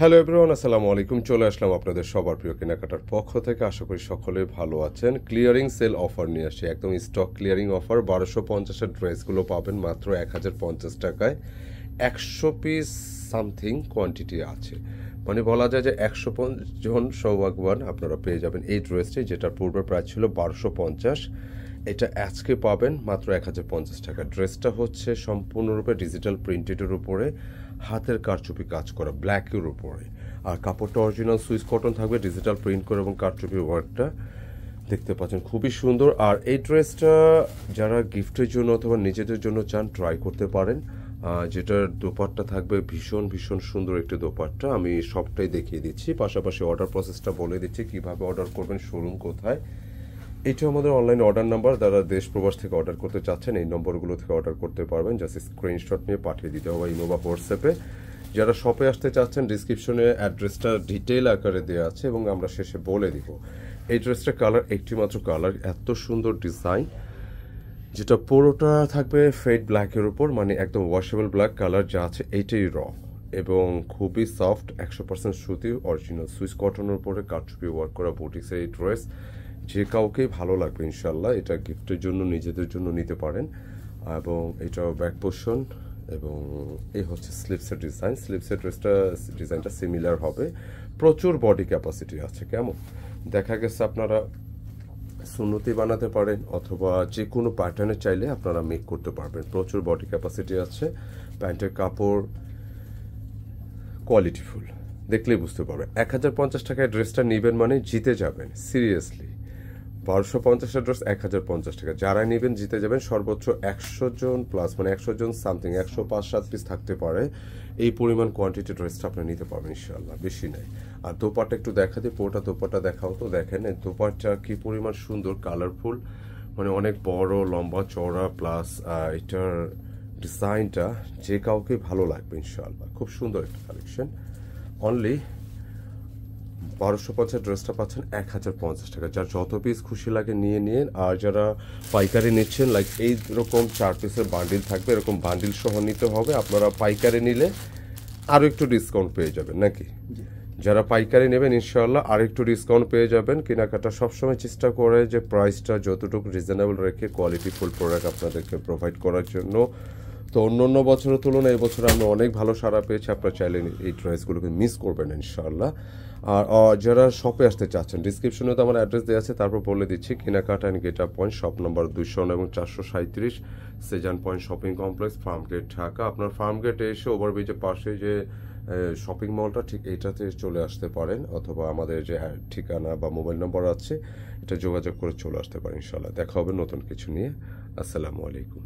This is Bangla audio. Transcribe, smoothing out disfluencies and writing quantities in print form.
হ্যালো এভরিওয়ান, আসসালামু আলাইকুম। চলে আসলাম আপনাদের সবার প্রিয় কেনাকাটার পক্ষ থেকে। আশা করি সকলে ভালো আছেন। ক্লিয়ারিং সেল অফার নিয়ে আসি, একদম স্টক ক্লিয়ারিং অফার। 1250-এর ড্রেসগুলো পাবেন মাত্র 1050 টাকায়। 100 পিস সামথিং কোয়ান্টিটি আছে, মানে বলা যায় যে 150 জন সৌভাগ্যবান আপনারা পেয়ে যাবেন এই ড্রেসটি, যেটার পূর্বের প্রাইস ছিল 1250। এটা আজকে পাবেন মাত্র 1050 টাকা। ড্রেসটা হচ্ছে সম্পূর্ণরূপে ডিজিটাল প্রিন্টেডের উপরে হাতের কারচুপি কাজ করা, ব্ল্যাকের উপরে। আর কাপড়টা অরিজিনাল সুইস কটন থাকবে, ডিজিটাল প্রিন্ট করে এবং কারচুপি ওয়ার্কটা দেখতে পাচ্ছেন, খুবই সুন্দর। আর এই ড্রেসটা যারা গিফটের জন্য অথবা নিজেদের জন্য চান ট্রাই করতে পারেন। যেটার দোপাট্টা থাকবে ভীষণ ভীষণ সুন্দর একটি দোপাট্টা। আমি সবটাই দেখিয়ে দিচ্ছি, পাশাপাশি অর্ডার প্রসেসটা বলে দিচ্ছি কিভাবে অর্ডার করবেন, শোরুম কোথায়। এটা আমাদের অনলাইন অর্ডার নাম্বার। যারা দেশ প্রবাস থেকে অর্ডার করতে চাচ্ছেন এই নম্বরগুলো থেকে অর্ডার করতে পারবেন। জাস্ট স্ক্রিনশট নিয়ে পাঠিয়ে দিতে হবে ইমো বা হোয়াটসঅ্যাপে। যারা শপে আসতে চাচ্ছেন ডিসক্রিপশনে অ্যাড্রেসটা ডিটেইল আকারে দেওয়া আছে এবং আমরা শেষে বলে দিব। এই ড্রেসটার কালার একটি মাত্র কালার, এত সুন্দর ডিজাইন, যেটা পুরোটা থাকবে ফেড ব্ল্যাকের উপর, মানে একদম ওয়াশেবল ব্ল্যাক কালার যা আছে এইটাই র, এবং খুবই সফট, 100% সুতি, অরিজিনাল সুইস কটনের উপরে কারচুপি ওয়ার্ক করা বুটিক্সের এই ড্রেস। যে কাউকেই ভালো লাগবে ইনশাল্লাহ। এটা গিফটের জন্য নিজেদের জন্য নিতে পারেন। এবং এটা ব্যাক পোর্শন, এবং এই হচ্ছে স্লিপসের ডিজাইন। স্লিপসের ডিজাইনটা সিমিলার হবে। প্রচুর বডি ক্যাপাসিটি আছে। কেমন দেখা গেছে আপনারা সুন্নতি বানাতে পারেন অথবা যে কোনো প্যাটার্নে চাইলে আপনারা মেক করতে পারবেন। প্রচুর বডি ক্যাপাসিটি আছে। প্যান্টের কাপড় কোয়ালিটিফুল, দেখলেই বুঝতে পারবেন। 1050 টাকায় ড্রেসটা নেবেন মানে জিতে যাবেন, সিরিয়াসলি। 1250-এর ড্রেস 1050 টাকা, যারা নেবেন জিতে যাবেন। সর্বোচ্চ 100 জন প্লাস, মানে 100 জন সামথিং, 105-7 পিস থাকতে পারে। এই পরিমাণ কোয়ান্টিটি ড্রেসটা আপনি নিতে পারবেন ইনশাল্লাহ, বেশি নাই। আর দোপাট্টা একটু দেখা দিই, পুরোটা দোপাট্টা দেখাও তো। দেখেন এই দোপাট্টা কি পরিমাণ সুন্দর, কালারফুল, মানে অনেক বড় লম্বা চওড়া, প্লাস এটার ডিজাইনটা যে কাউকে ভালো লাগবে ইনশাল্লাহ। খুব সুন্দর একটা কালেকশন। অনলি 1250 ড্রেসটা পাচ্ছেন 1050 টাকা। যার যত পিস খুশি লাগে নিয়ে নিন। আর যারা পাইকারি নিচ্ছেন, লাইক এইরকম 4 পিসের বান্ডিল থাকবে, এরকম বান্ডিল সহ নিতে হবে। আপনারা পাইকারি নিলে আরও একটু ডিসকাউন্ট পেয়ে যাবেন নাকি? যারা পাইকারি নেবেন ইনশাআল্লাহ আর একটু ডিসকাউন্ট পেয়ে যাবেন। কেনাকাটা সবসময় চেষ্টা করে যে প্রাইসটা যতটুকু রিজনেবল রেখে কোয়ালিটি ফুল প্রোডাক্ট আপনাদেরকে প্রোভাইড করার জন্য। তো অন্য বছরের তুলনায় এই বছর আমরা অনেক ভালো সাড়া পেয়েছি। আপনারা চাইলে এই ড্রেসগুলোকে মিস করবেন ইনশাআল্লাহ। আর যারা শপে আসতে চাচ্ছেন ডিসক্রিপশনে তো আমার অ্যাড্রেস দেওয়া আছে, তারপর বলে দিচ্ছি কেনাকাটা and get up point, shop number 209 এবং 437 Shezan point shopping complex, Farmgate, Dhaka. আপনার ফার্মগেটে এসে ওভারব্রিজের পাশে যে শপিং মলটা, ঠিক এইটাতে চলে আসতে পারেন, অথবা আমাদের যে ঠিকানা বা মোবাইল নম্বর আছে এটা যোগাযোগ করে চলে আসতে পারেন ইনশাআল্লাহ। দেখা হবে নতুন কিছু নিয়ে। আসসালামু আলাইকুম।